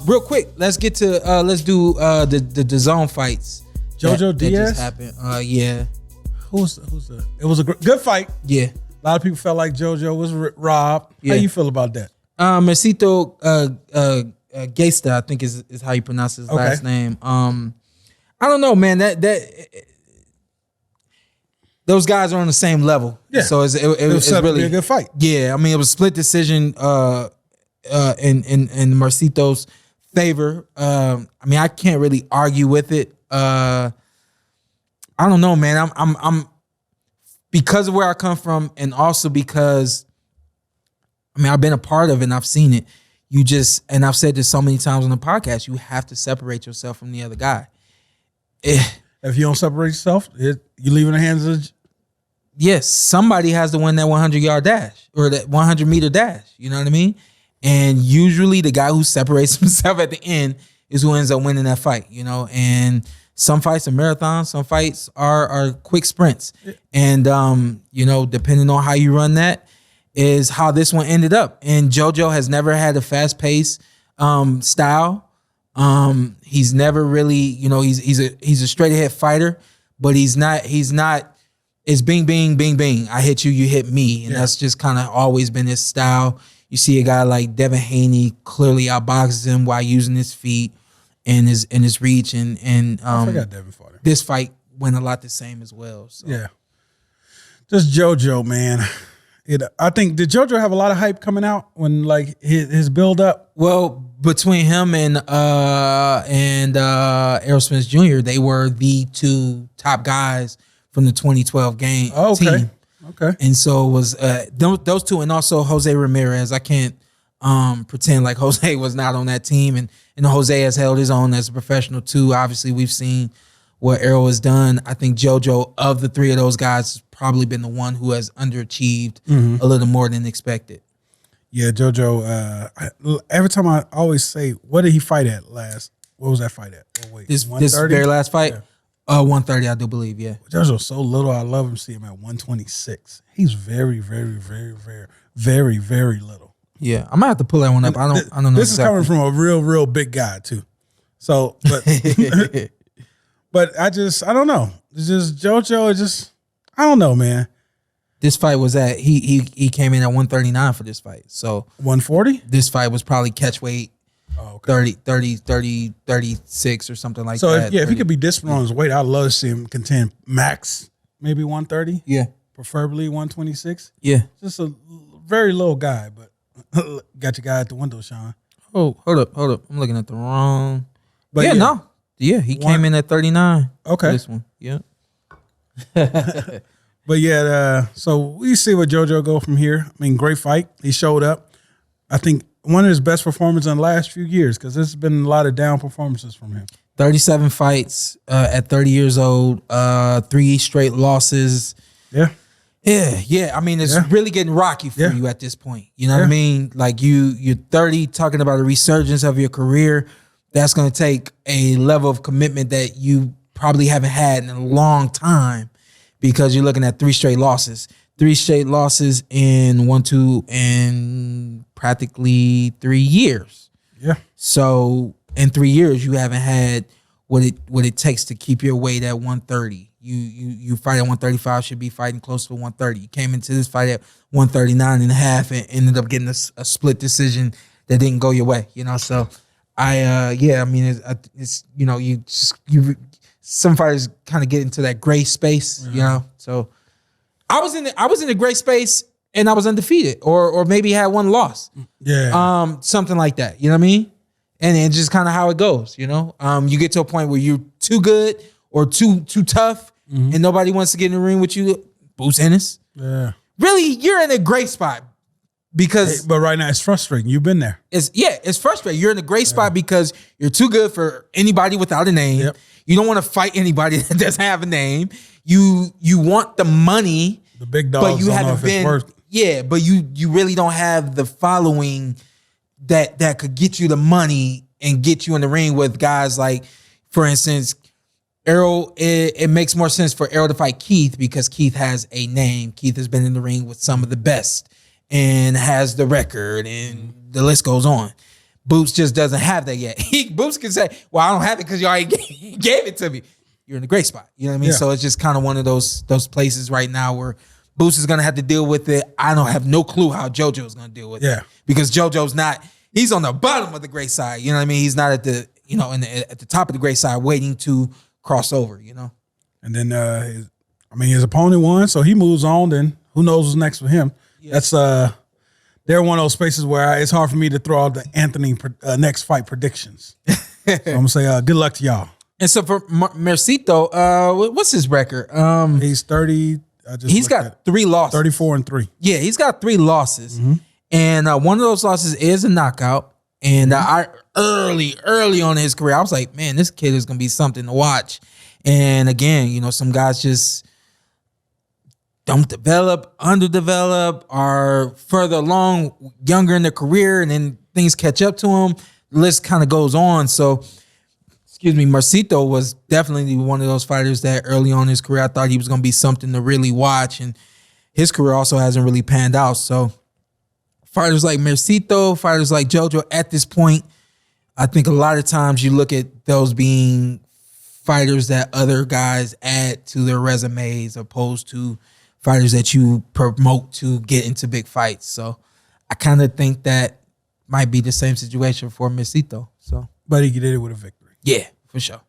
Real quick, let's get to let's do the zone fights. JoJo Diaz that just happened. Yeah. Who's that? It was a good fight. Yeah. A lot of people felt like JoJo was robbed. Yeah. How you feel about that? Mercito Gesta, I think is how you pronounce his last name. I don't know, man. That those guys are on the same level. Yeah. So it was really a good fight. Yeah, I mean it was split decision in Mercito's favor. I mean I can't really argue with it. I don't know, man. I'm because of where I come from, and also because I mean I've been a part of it and I've seen it. And I've said this so many times on the podcast, you have to separate yourself from the other guy. If you don't separate yourself, you leave in the hands of... Yes, somebody has to win that 100-yard dash or that 100-meter dash. You know what I mean? And usually the guy who separates himself at the end is who ends up winning that fight, you know? And some fights are marathons, some fights are quick sprints. And, you know, depending on how you run that is how this one ended up. And JoJo has never had a fast-paced style. He's never really, you know, he's a straight ahead fighter, but he's not, it's bing, bing, bing, bing. I hit you, you hit me. And that's just kind of always been his style. You see a guy like Devin Haney clearly outboxes him while using his feet and his reach. And I forgot Devin fought him. This fight went a lot the same as well. So. Yeah. Just JoJo, man. I think, did JoJo have a lot of hype coming out when like his build up? Well, between him and Errol Spence Jr., they were the two top guys from the 2012 team. Okay. And so it was those two, and also Jose Ramirez. I can't pretend like Jose was not on that team, and Jose has held his own as a professional too. Obviously, we've seen what Errol has done. I think JoJo, of the three of those guys, has probably been the one who has underachieved a little more than expected. Yeah, JoJo. Every time I always say, what did he fight at last? What was that fight at? Oh, wait, this very last fight, 130, I do believe. Yeah, JoJo's so little. I love him. See him at 126. He's very, very, very, very, very, very little. Yeah, I might have to pull that one up. I don't know. This is coming from a real big guy too. So, but but I don't know. It's just JoJo. I don't know, man. This fight was at he came in at 139 for this fight. So 140? This fight was probably catch weight 30, 36 or something like that. So if he could be disciplined on his weight, I'd love to see him contend max maybe 130. Yeah. Preferably 126. Yeah. Just a very little guy, but got your guy at the window, Shawn. Oh, hold up. I'm looking at the wrong. But he came in at 39. Okay. This one. Yeah. But yeah, so we see where JoJo go from here. I mean, great fight. He showed up. I think one of his best performances in the last few years, because there's been a lot of down performances from him. 37 fights at 30 years old, 3 straight losses. Yeah. Yeah. I mean, it's really getting rocky for you at this point. You know what I mean? Like you're 30, talking about a resurgence of your career. That's going to take a level of commitment that you probably haven't had in a long time, because you're looking at 3 straight losses. 3 straight losses in 1, 2, and practically 3 years. Yeah. So in 3 years, you haven't had what it takes to keep your weight at 130. You fight at 135, should be fighting close to 130. You came into this fight at 139 and a half and ended up getting a split decision that didn't go your way. You know, so I mean, it's you know, some fighters kind of get into that gray space, you know. So I was in the gray space and I was undefeated, or maybe had one loss. Yeah. Something like that. You know what I mean? And it's just kind of how it goes, you know. You get to a point where you're too good or too tough, and nobody wants to get in the ring with you. Bruce Ennis. Yeah. Really, you're in a great spot because. But right now it's frustrating. You've been there. It's frustrating. You're in a great spot because you're too good for anybody without a name. Yep. You don't want to fight anybody that doesn't have a name. You want the money, the big dogs, but you haven't been. Yeah, but you really don't have the following that could get you the money and get you in the ring with guys like, for instance, Errol. It makes more sense for Errol to fight Keith because Keith has a name. Keith has been in the ring with some of the best and has the record, and the list goes on. Boots just doesn't have that yet. Boots can say, well, I don't have it because you already gave it to me. You're in a great spot. You know what I mean? Yeah. So it's just kind of one of those places right now where Boots is going to have to deal with it. I don't have no clue how JoJo is going to deal with it. Because JoJo's not, he's on the bottom of the great side. You know what I mean? He's not at the, at the top of the great side waiting to cross over, And then, his opponent won, so he moves on. Then who knows what's next for him? Yeah. That's they're one of those spaces where it's hard for me to throw out the Anthony next fight predictions. So I'm gonna say good luck to y'all. And so for Mercito, what's his record? He's 30. He's got 3 losses. 34-3. Yeah, he's got 3 losses, and one of those losses is a knockout. And I early on in his career, I was like, man, this kid is gonna be something to watch. And again, some guys just don't develop, underdevelop, are further along, younger in their career, and then things catch up to them. The list kind of goes on. So, Mercito was definitely one of those fighters that early on in his career, I thought he was going to be something to really watch. And his career also hasn't really panned out. So, fighters like Mercito, fighters like JoJo, at this point, I think a lot of times you look at those being fighters that other guys add to their resumes opposed to fighters that you promote to get into big fights. So I kind of think that might be the same situation for Mercito. So, but he did it with a victory. Yeah, for sure.